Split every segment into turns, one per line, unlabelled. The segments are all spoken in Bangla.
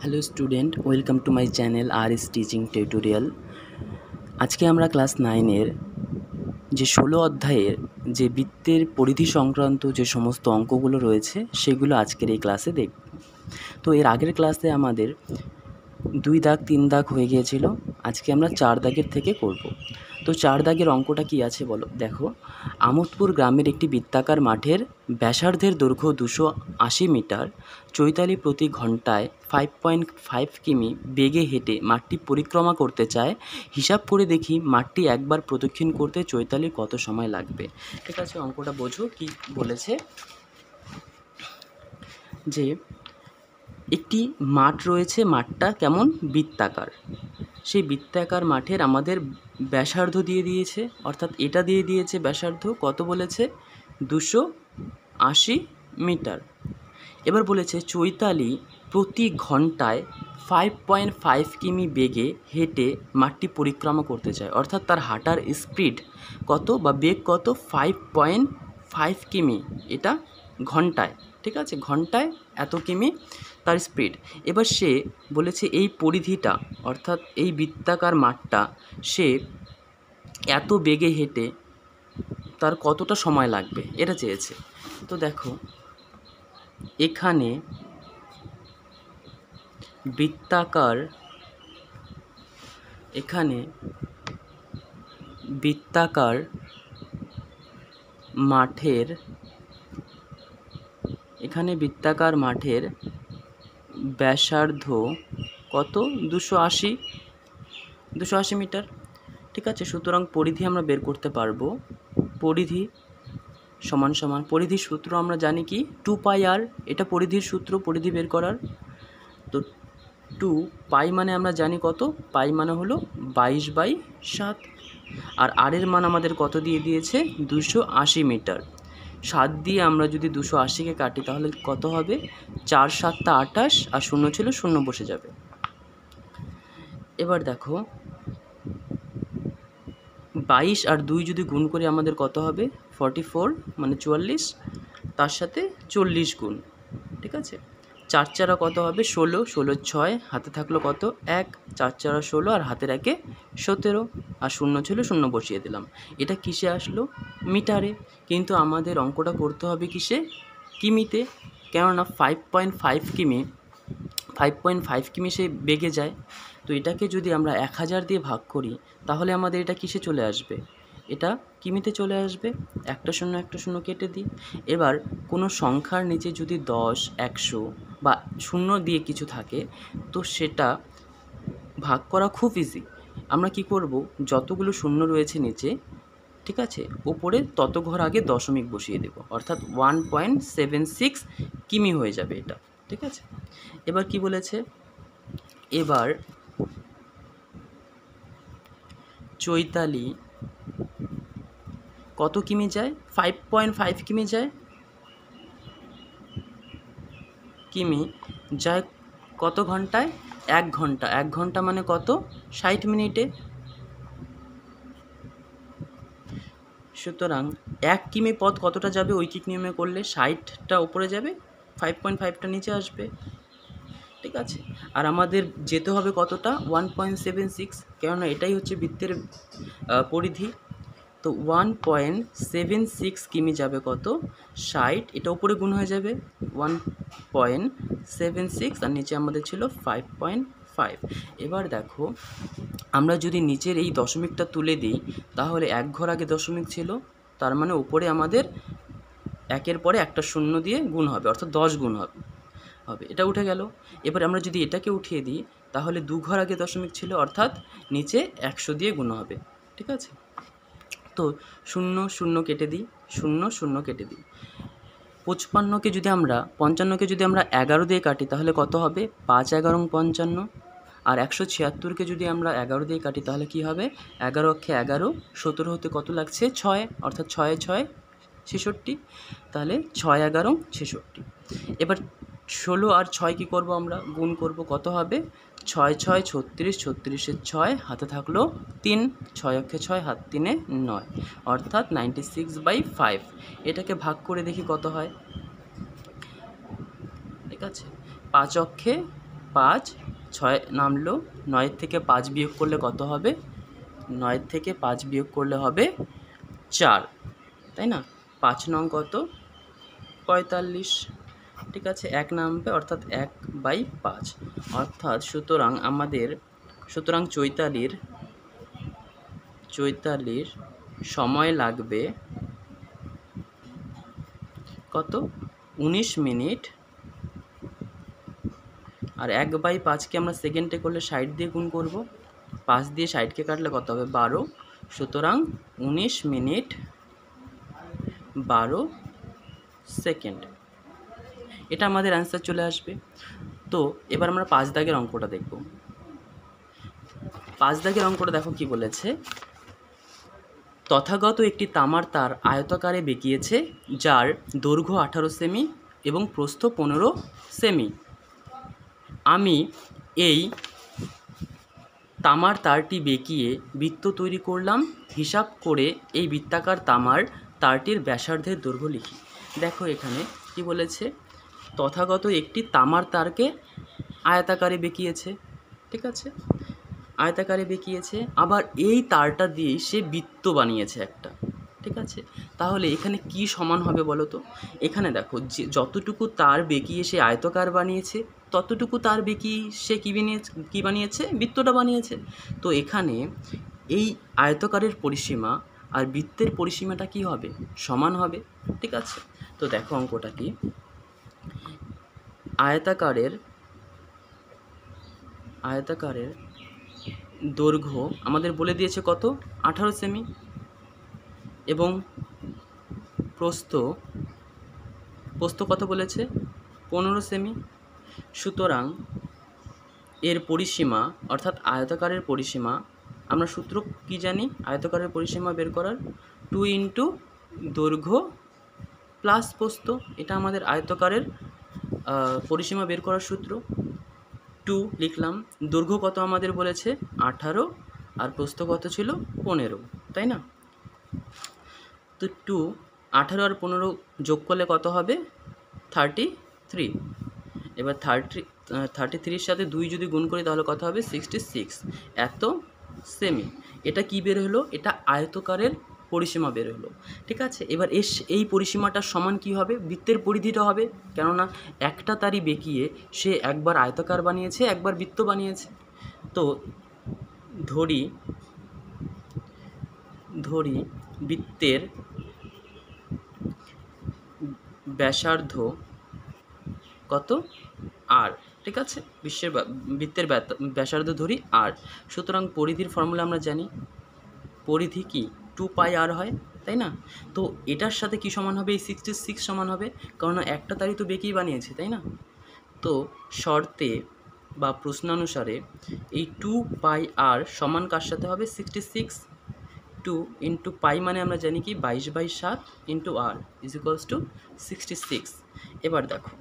Hello student, welcome to my channel আর টিচিং টিউটোরিয়াল। আজকে আমরা ক্লাস 9-এর যে 16 অধ্যায়ের যে বৃত্তের পরিধি সংক্রান্ত যে সমস্ত অঙ্কগুলো রয়েছে সেগুলো আজকের এই ক্লাসে দেখব। তো এর আগের ক্লাসে আমাদের 2 দাগ 3 দাগ হয়ে গিয়েছিল, আজকে আমরা 4 দাগের থেকে করব। তো 4 দাগের অঙ্কটা কি আছে বলো। দেখো, আমোদপুর গ্রামের একটি বৃত্তাকার মাঠের ব্যাসার্ধের দৈর্ঘ্য 280 মিটার, চৈতালি প্রতি ঘন্টায় 5.5 কিমি বেগে হেঁটে মাঠটি পরিক্রমা করতে চায়। হিসাব করে দেখি মাঠটি একবার প্রদক্ষিণ করতে চৈতালির কত সময় লাগবে। ঠিক আছে, অঙ্কটা বোঝো কি বলেছে। যে একটি মাঠ রয়েছে, মাঠটা কেমন বৃত্তাকার, সেই বৃত্তাকার মাঠের আমাদের ব্যাসার্ধ দিয়ে দিয়েছে, অর্থাৎ এটা দিয়ে দিয়েছে ব্যাসার্ধ কত বলেছে 280 মিটার। এবার বলেছে চৈতালি প্রতি ঘন্টায় 5.5 কিমি বেগে হেঁটে মাঠটি পরিক্রমা করতে চায়, অর্থাৎ তার হাঁটার স্পিড কত বা বেগ কত 5.5 কিমি, এটা ঘন্টায়। ঠিক আছে, ঘন্টায় এত কিমি তার স্পিড। এবার সে বলেছে এই পরিধিটা অর্থাৎ এই বৃত্তাকার মাঠটা সে এত বেগে হেঁটে তার কতটা সময় লাগবে এটা চেয়েছে। তো দেখো, এখানে বৃত্তাকার মাঠের ব্যাসার্ধ কত 280 মিটার। ঠিক আছে, সুতরাং পরিধি আমরা বের করতে পারবো। পরিধি সমান সমান, পরিধির সূত্র আমরা জানি কি 2 পাই আর, এটা পরিধির সূত্র পরিধি বের করার। তো 2 পাই মানে আমরা জানি কত, পাই মানে হলো 22/7, আর আর এর মান আমাদের কত দিয়ে দিয়েছে 280 মিটার। 7 দিয়ে আমরা যদি 280কে কাটি তাহলে কত হবে, 4 7 28, আর শূন্য ছিল শূন্য বসে যাবে। এবার দেখো 22 আর 2 যদি গুণ করি আমাদের কত হবে 44, মানে 44, তার সাথে 40 গুণ। ঠিক আছে, 4 4 কত হবে 16, 16 6, হাতে থাকলো কত 1, 4 4 16, আর হাতের 1 17, আর শূন্য ছিল শূন্য বসিয়ে দিলাম। এটা কিসে আসলো, মিটারে। কিন্তু আমাদের অঙ্কটা করতে হবে কিসে, কিমিতে, কেননা 5.5 কিমি সে বেগে যায়। তো এটাকে যদি আমরা 1000 দিয়ে ভাগ করি তাহলে আমাদের এটা কিসে চলে আসবে, এটা কিমিতে চলে আসবে। একটা শূন্য কেটে দিই। এবার কোনো সংখ্যার নিচে যদি 10, 100 বা শূন্য দিয়ে কিছু থাকে তো সেটা ভাগ করা খুব ইজি। আমরা কি করব, যতগুলো শূন্য রয়েছে নিচে, ঠিক আছে, ওপরে তত ঘর আগে দশমিক বসিয়ে দেব, অর্থাৎ 1.76 কিমি হয়ে যাবে এটা। ঠিক আছে, এবার কি বলেছে, এবার চৈতালি কত কিমি যায়, 5.5 কিমি যায়, কত ঘন্টায়, 1 ঘন্টা। 1 ঘন্টা মানে কত 60 মিনিটে। সুতরাং 1 কিমি পথ কতটা যাবে ঐকিক নিয়মে করলে, 60টা উপরে যাবে, 5.5টা নিচে আসবে। ঠিক আছে, আর আমাদের যেতে হবে কতটা 1.76, কেননা এটাই হচ্ছে বৃত্তের পরিধি। তো 1.76 কিমি যাবে কত 60, এটা উপরে গুণ হয়ে যাবে 1.76, আর নিচে আমাদের ছিল 5.5। এবার দেখো, আমরা যদি নিচের এই দশমিকটা তুলে দিই তাহলে 1 ঘর আগে দশমিক ছিল, তার মানে উপরে আমাদের 1-এর পরে একটা শূন্য দিয়ে গুণ হবে, অর্থাৎ 10 গুণ হবে, এটা উঠে গেল। এবার আমরা যদি এটাকে উঠিয়ে দিই তাহলে 2 ঘর আগে দশমিক ছিল, অর্থাৎ নিচে 100 দিয়ে গুণ হবে। ঠিক আছে, তো 0 0 কেটে দিই, 0 0 কেটে দিই। 55কে যদি আমরা 11 দিয়ে কাটি তাহলে কত হবে 5 11 55, আর 176কে যদি আমরা 11 দিয়ে কাটি তাহলে কি হবে 11 অক্ষে 11, 17 হতে কত লাগছে 6, অর্থাৎ 6 6 66, তাহলে 6 11 66। এবার 16 আর 6 কী করব, আমরা গুণ করব, কত হবে 6 6 36, 36-এর 6, হাতে থাকলো 3, 6 অক্ষে 6, হাত 3-এ 9, অর্থাৎ 96/5। এটাকে ভাগ করে দেখি কত হয়। ঠিক আছে, 5 অক্ষে 5, 6 নামলো, 9 থেকে 5 বিয়োগ করলে কত হবে? 9 থেকে 5 বিয়োগ করলে হবে 4, তাই না? 5 নং কত? 45, ঠিক আছে, 1 নামবে অর্থাৎ 1/5, অর্থাৎ সুতরাং চৈতালির সময় লাগবে কত? 19 মিনিট। আর 1/5কে আমরা সেকেন্ডে করলে 60 দিয়ে গুণ করব, 5 দিয়ে 60কে কাটলে কত হবে? 12, সুতরাং 19 মিনিট 12 সেকেন্ড, এটা আমাদের অ্যান্সার চলে আসবে। তো এবার আমরা 5 দাগের অঙ্কটা দেখব। 5 দাগের অঙ্কটা দেখো কি বলেছে, তথাগত একটি তামার তার আয়তাকারে বেঁকিয়েছে, যার দৈর্ঘ্য 18 সেমি এবং প্রস্থ 15 সেমি। আমি এই তামার তারটি বেঁকিয়ে বৃত্ত তৈরি করলাম, হিসাব করে এই বৃত্তাকার তামার তারটির ব্যাসার্ধের দৈর্ঘ্য লিখি। দেখো এখানে কি বলেছে, তথাগত একটি তামার তারকে আয়তাকারে বেঁকিয়েছে, ঠিক আছে, আয়তাকারে বেঁকিয়েছে, আবার এই তারটা দিয়ে সে বৃত্ত বানিয়েছে একটা, ঠিক আছে। তাহলে এখানে কি সমান হবে বলো তো? এখানে দেখো যে যতটুকু তার বেঁকিয়ে সে আয়তাকার বানিয়েছে, ততটুকু তার বেঁকিয়ে সে কী বানিয়েছে? বৃত্তটা বানিয়েছে। তো এখানে এই আয়তাকারের পরিসীমা আর বৃত্তের পরিসীমাটা কি হবে? সমান হবে, ঠিক আছে। তো দেখো অঙ্কটা কি, আয়তাকারের দৈর্ঘ্য আমাদের বলে দিয়েছে কত? 18 সেমি, এবং প্রস্থ কত বলেছে? 15 সেমি। সুতরাং এর পরিসীমা অর্থাৎ আয়তাকারের পরিসীমা, আমরা সূত্র কি জানি আয়তাকারের পরিসীমা বের করার? 2 ইন্টু দৈর্ঘ্য প্লাস প্রস্থ, এটা আমাদের আয়তাকারের পরিসীমা বের করার সূত্র। 2 লিখলাম, দৈর্ঘ্য কত আমাদের বলেছে? 18, আর প্রস্থ কত ছিল? 15, তাই না? তো 2, 18 আর 15 যোগ করলে কত হবে? 33। এবার 33-র সাথে 2 যদি গুণ করি তাহলে কত হবে? 66, এত সেমি। এটা কি বের হলো? এটা আয়তকারের পরিসীমা বের হলো, ঠিক আছে। এবার এই পরিসীমাটার সমান কি হবে? বৃত্তের পরিধিটা হবে, কেননা একটা তারই বেঁকিয়ে সে একবার আয়তাকার বানিয়েছে, একবার বৃত্ত বানিয়েছে। তো ধরি বৃত্তের ব্যাসার্ধ কত? আর, ঠিক আছে, বৃত্তের ব্যাসার্ধ ধরি আর। সুতরাং পরিধির ফর্মুলা আমরা জানি, পরিধি কি? 2πr হয়, তাই না? তো এটার সাথে কি সমান হবে? এই 66 সমান হবে, কারণ একটা তারই তো বেঁকেই বানিয়েছে, তাই না? তো শর্তে বা প্রশ্নানুসারে এই 2πr সমান কার সাথে হবে? 66। 2 ইন্টু পাই মানে আমরা জানি কি 22/7 into r is equals two 66। এবার দেখো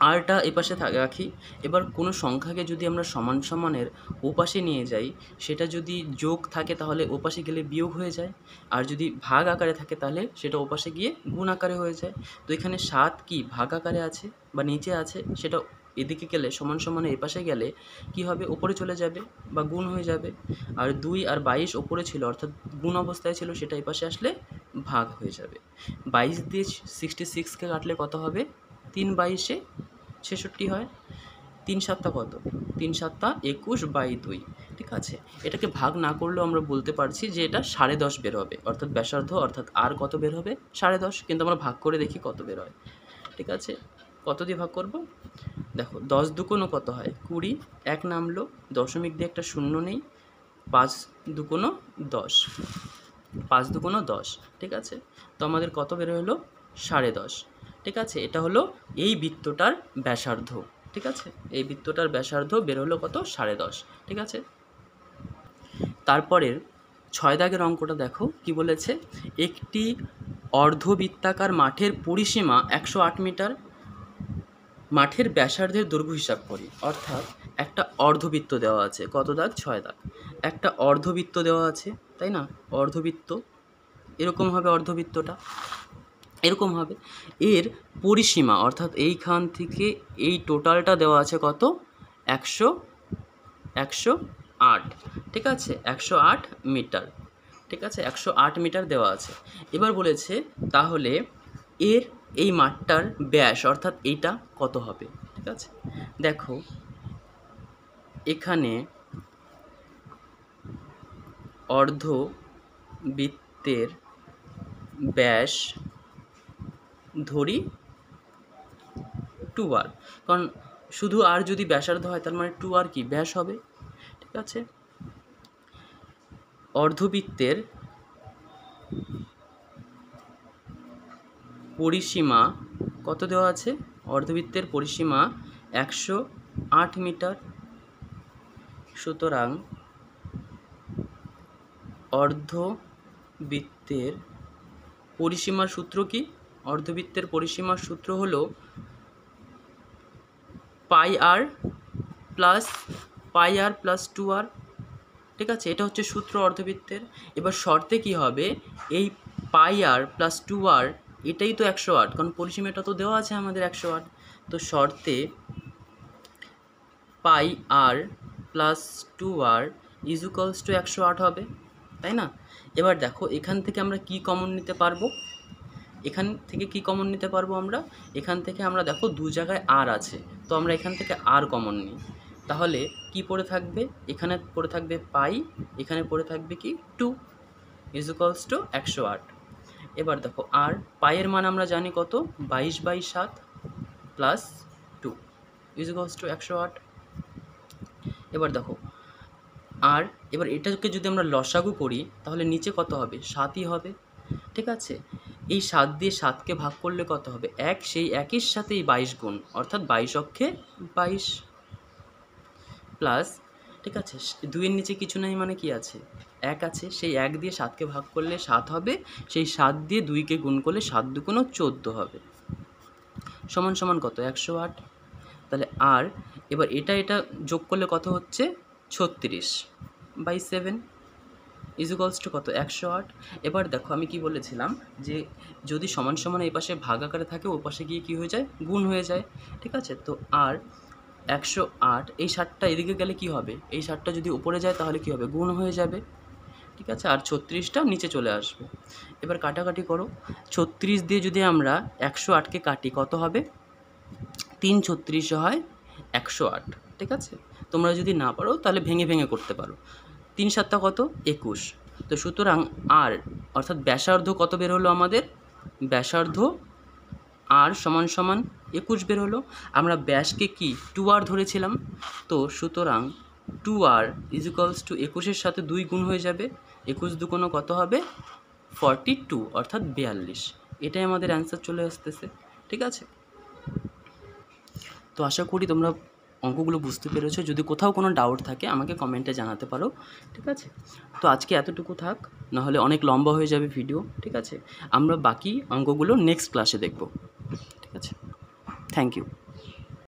আরটা এপাশে রাখি। এবার কোনো সংখ্যাকে যদি আমরা সমান সমানের ওপাশে নিয়ে যাই, সেটা যদি যোগ থাকে তাহলে ওপাশে গেলে বিয়োগ হয়ে যায়, আর যদি ভাগ আকারে থাকে তাহলে সেটা ওপাশে গিয়ে গুণ আকারে হয়ে যায়। তো এখানে 7 কি ভাগ আকারে আছে বা নিচে আছে, সেটা এদিকে গেলে সমান সমানে এপাশে গেলে কি হবে? ওপরে চলে যাবে বা গুণ হয়ে যাবে। আর 2 আর 22 ওপরে ছিল অর্থাৎ গুণ অবস্থায় ছিল, সেটা এপাশে আসলে ভাগ হয়ে যাবে। 22 দিয়ে 66কে কাটলে কত হবে? 3/22 66 হয়। 3 7 কত? 3 7 21/2, ঠিক আছে। এটাকে ভাগ না করলেও আমরা বলতে পারছি যে এটা 10.5 বের হবে, অর্থাৎ ব্যাসার্ধ অর্থাৎ আর কত বের হবে? 10.5। কিন্তু আমরা ভাগ করে দেখি কত বের হয়, ঠিক আছে। কত দিয়ে ভাগ করব? দেখো 10 দুগুণও কত হয়? 20, 1 নামলো, দশমিক দিয়ে একটা শূন্য নেই, 5 দুগুণও 10, 5 দুগুণও 10, ঠিক আছে। তো আমাদের কত বের হলো? 10.5, ঠিক আছে। এটা হলো এই বৃত্তটার ব্যাসার্ধ, ঠিক আছে। এই বৃত্তটার ব্যাসার্ধ বের হলো কত? 10.5, ঠিক আছে। তারপরের 6 দাগের অঙ্কটা দেখো কি বলেছে, একটি অর্ধবৃত্তাকার মাঠের পরিসীমা 108 মিটার, মাঠের ব্যাসার্ধের দৈর্ঘ্য হিসাব করি। অর্থাৎ একটা অর্ধবৃত্ত দেওয়া আছে, কত দাগ? 6 দাগ। একটা অর্ধবৃত্ত দেওয়া আছে, তাই না? অর্ধবৃত্ত এরকম হবে, অর্ধবৃত্তটা এরকম হবে। এর পরিসীমা অর্থাৎ এইখান থেকে এই টোটালটা দেওয়া আছে কত? 108, ঠিক আছে, 108 মিটার, ঠিক আছে, 108 মিটার দেওয়া আছে। এবার বলেছে তাহলে এর এই মাঠটার ব্যাস অর্থাৎ এইটা কত হবে, ঠিক আছে। দেখো এখানে অর্ধবৃত্তের ব্যাস ধরি 2r, কারণ শুধু আর যদি ব্যাসার্ধ হয় তার মানে 2r কি ব্যাস হবে, ঠিক আছে। অর্ধবৃত্তের পরিসীমা কত দেওয়া আছে, অর্ধবৃত্তের পরিসীমা 108 মিটার। সুতরাং অর্ধবৃত্তের পরিসীমার সূত্র কি, অর্ধবৃত্তের পরিসীমার সূত্র হলো পাই আর প্লাস 2r, ঠিক আছে, এটা হচ্ছে সূত্র অর্ধবৃত্তের। এবার শর্তে কি হবে, এই পাই আর প্লাস 2r এটাই তো 108, কারণ পরিসীমাটা তো দেওয়া আছে আমাদের 108, তো শর্তে pi r plus 2r is equals to 108 হবে, তাই না। এবার দেখো এখান থেকে আমরা কি কমন নিতে পারবো, এখান থেকে কি কমন নিতে পারবো আমরা, এখান থেকে আমরা দেখো দু জায়গায় আর আছে, তো আমরা এখান থেকে আর কমন নিই, তাহলে কি পড়ে থাকবে, এখানে পড়ে থাকবে পাই, এখানে পড়ে থাকবে কি 2 ইজ ইকুয়ালস টু 108। এবার দেখো আর পাইয়ের মান আমরা জানি কত, 22/7 প্লাস 2 ইজ ইকুয়ালস টু 108। এবার দেখো আর এবার এটাকে যদি আমরা লসাগু করি তাহলে নিচে কত হবে, 7ই হবে, ঠিক আছে। এই 7 দিয়ে 7কে ভাগ করলে কত হবে, 1, সেই 1-এর সাথে এই 22 গুণ, অর্থাৎ 22 অক্ষে 22 প্লাস, ঠিক আছে, 2-এর নিচে কিছু নেই মানে কি আছে, 1 আছে, সেই 1 দিয়ে 7কে ভাগ করলে 7 হবে, সেই 7 দিয়ে 2কে গুণ করলে 7 দুগুণ 14 হবে, সমান সমান কত 108। তাহলে আর এবার এটা যোগ করলে কত হচ্ছে 36/7 ইজ ইকুয়ালস টু কত 108। এবার দেখো আমি কি বলেছিলাম যে যদি সমান সমান এই পাশে ভাগ আকারে থাকে ওই পাশে গিয়ে কী হয়ে যায়, গুণ হয়ে যায়, ঠিক আছে। তো আর 108, এই 7টা এদিকে গেলে কি হবে, এই 7টা যদি উপরে যায় তাহলে কি হবে, গুণ হয়ে যাবে, ঠিক আছে, আর 36টা নিচে চলে আসবে। এবার কাটাকাটি করো, 36 দিয়ে যদি আমরা 108কে কাটি কত হবে, 3 36 হয় 108, ঠিক আছে। তোমরা যদি না পারো তাহলে ভেঙে ভেঙে করতে পারো, 3 7 কত 21। তো সুতরাং আর অর্থাৎ ব্যাসার্ধ কত বের হলো আমাদের, ব্যাসার্ধ আর সমান সমান 21 বের হলো। আমরা ব্যাসকে কি 2r ধরেছিলাম, তো সুতরাং 2r ইজ ইকুয়ালস টু 21-এর সাথে 2 গুণ হয়ে যাবে, 21 দুগুণ কত হবে 42, অর্থাৎ 42। এটাই আমাদের অ্যান্সার চলে আসতেছে, ঠিক আছে। তো আশা করি তোমরা অঙ্কগুলো বুঝতে পেরেছো, যদি কোথাও কোনো ডাউট থাকে আমাকে কমেন্টে জানাতে পারো, ঠিক আছে। তো আজকে এতটুকু থাক, নাহলে অনেক লম্বা হয়ে যাবে ভিডিও, ঠিক আছে। আমরা বাকি অঙ্কগুলো নেক্সট ক্লাসে দেখব, ঠিক আছে। Thank you.